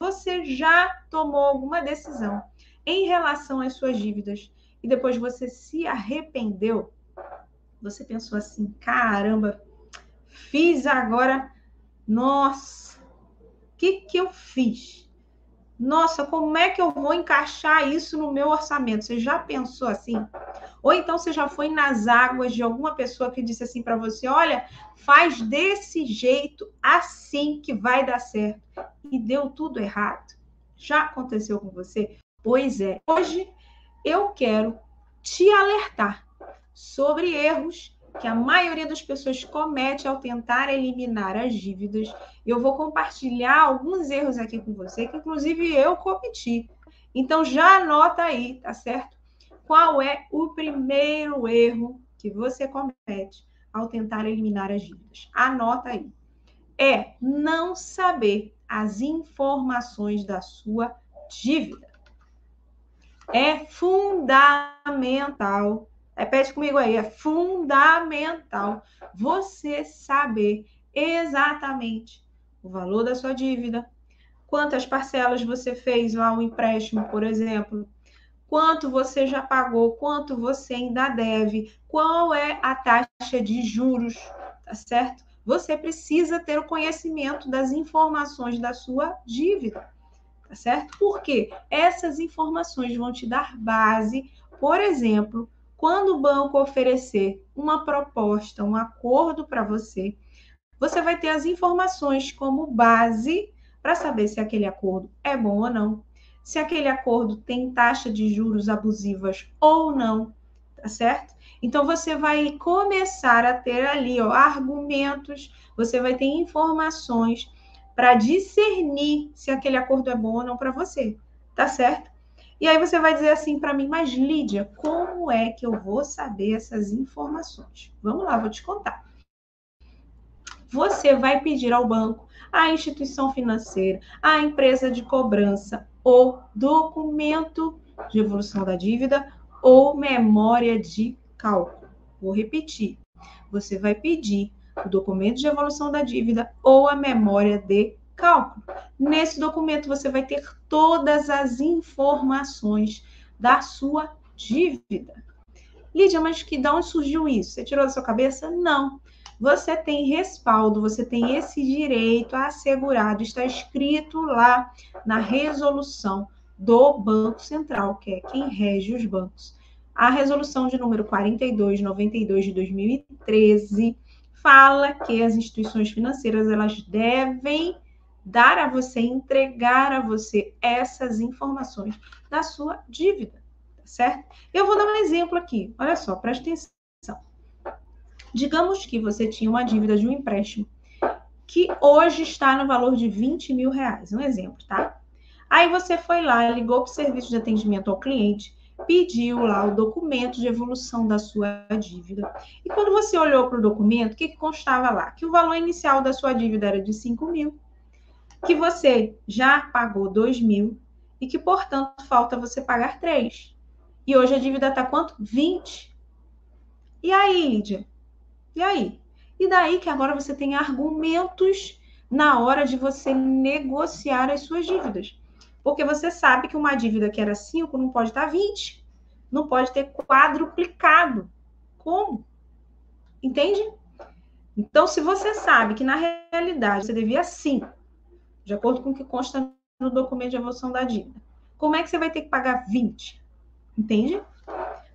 você já tomou alguma decisão em relação às suas dívidas e depois você se arrependeu? Você pensou assim, caramba, fiz agora, nossa, o que eu fiz? Nossa, como é que eu vou encaixar isso no meu orçamento? Você já pensou assim? Ou então você já foi nas águas de alguma pessoa que disse assim para você, olha, faz desse jeito, assim que vai dar certo. E deu tudo errado. Já aconteceu com você? Pois é. Hoje eu quero te alertar sobre erros que a maioria das pessoas comete ao tentar eliminar as dívidas. Eu vou compartilhar alguns erros aqui com você, que inclusive eu cometi. Então já anota aí, tá certo? Qual é o primeiro erro que você comete ao tentar eliminar as dívidas? Anota aí. É não saber as informações da sua dívida. É fundamental. Repete comigo aí, é fundamental você saber exatamente o valor da sua dívida, quantas parcelas você fez lá o empréstimo, por exemplo, quanto você já pagou, quanto você ainda deve, qual é a taxa de juros, tá certo? Você precisa ter o conhecimento das informações da sua dívida. Tá certo? Porque essas informações vão te dar base, por exemplo, quando o banco oferecer uma proposta, um acordo para você, você vai ter as informações como base para saber se aquele acordo é bom ou não, se aquele acordo tem taxa de juros abusivas ou não, tá certo? Então você vai começar a ter ali, ó, argumentos, você vai ter informações para discernir se aquele acordo é bom ou não para você, tá certo? E aí você vai dizer assim para mim, mas Lídia, como é que eu vou saber essas informações? Vamos lá, vou te contar. Você vai pedir ao banco, à instituição financeira, à empresa de cobrança, o documento de evolução da dívida ou memória de cálculo. Vou repetir. Você vai pedir o documento de evolução da dívida ou a memória de cálculo. Nesse documento você vai ter todas as informações da sua dívida. Lídia, mas de onde surgiu isso? Você tirou da sua cabeça? Não. Você tem respaldo, você tem esse direito assegurado, está escrito lá na resolução do Banco Central, que é quem rege os bancos. A resolução de número 4292 de 2013 fala que as instituições financeiras elas devem dar a você, entregar a você essas informações da sua dívida, tá certo? Eu vou dar um exemplo aqui, olha só, presta atenção. Digamos que você tinha uma dívida de um empréstimo que hoje está no valor de 20 mil reais, um exemplo, tá? Aí você foi lá, ligou para o serviço de atendimento ao cliente, pediu lá o documento de evolução da sua dívida. E quando você olhou para o documento, o que constava lá? Que o valor inicial da sua dívida era de 5 mil, que você já pagou 2 mil e que, portanto, falta você pagar 3. E hoje a dívida está quanto? 20. E aí, Lídia? E aí? E daí que agora você tem argumentos na hora de você negociar as suas dívidas. Porque você sabe que uma dívida que era 5 não pode estar 20. Não pode ter quadruplicado. Como? Entende? Então, se você sabe que na realidade você devia 5, de acordo com o que consta no documento de evolução da dívida, como é que você vai ter que pagar 20? Entende?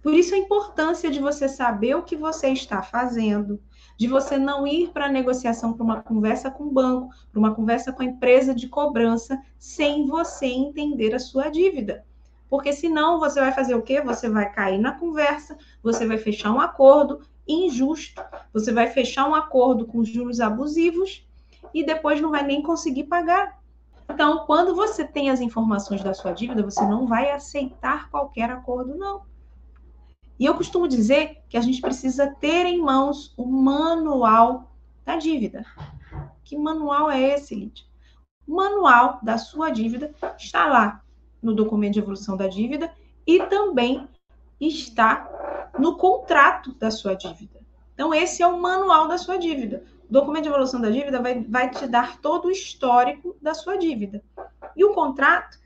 Por isso a importância de você saber o que você está fazendo, de você não ir para a negociação, para uma conversa com o banco, para uma conversa com a empresa de cobrança, sem você entender a sua dívida. Porque senão você vai fazer o quê? Você vai cair na conversa, você vai fechar um acordo injusto, você vai fechar um acordo com juros abusivos e depois não vai nem conseguir pagar. Então, quando você tem as informações da sua dívida, você não vai aceitar qualquer acordo, não. E eu costumo dizer que a gente precisa ter em mãos o manual da dívida. Que manual é esse, Lídia? O manual da sua dívida está lá no documento de evolução da dívida e também está no contrato da sua dívida. Então, esse é o manual da sua dívida. documento de evolução da dívida vai te dar todo o histórico da sua dívida. E o contrato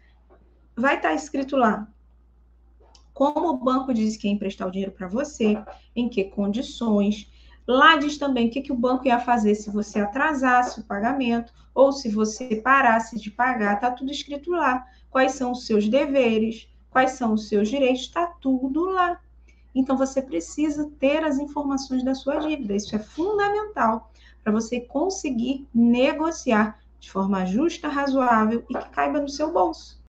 vai estar escrito lá como o banco diz que ia emprestar o dinheiro para você, em que condições. Lá diz também o que o banco ia fazer se você atrasasse o pagamento ou se você parasse de pagar. Está tudo escrito lá. Quais são os seus deveres, quais são os seus direitos, está tudo lá. Então, você precisa ter as informações da sua dívida. Isso é fundamental para você conseguir negociar de forma justa, razoável e que caiba no seu bolso.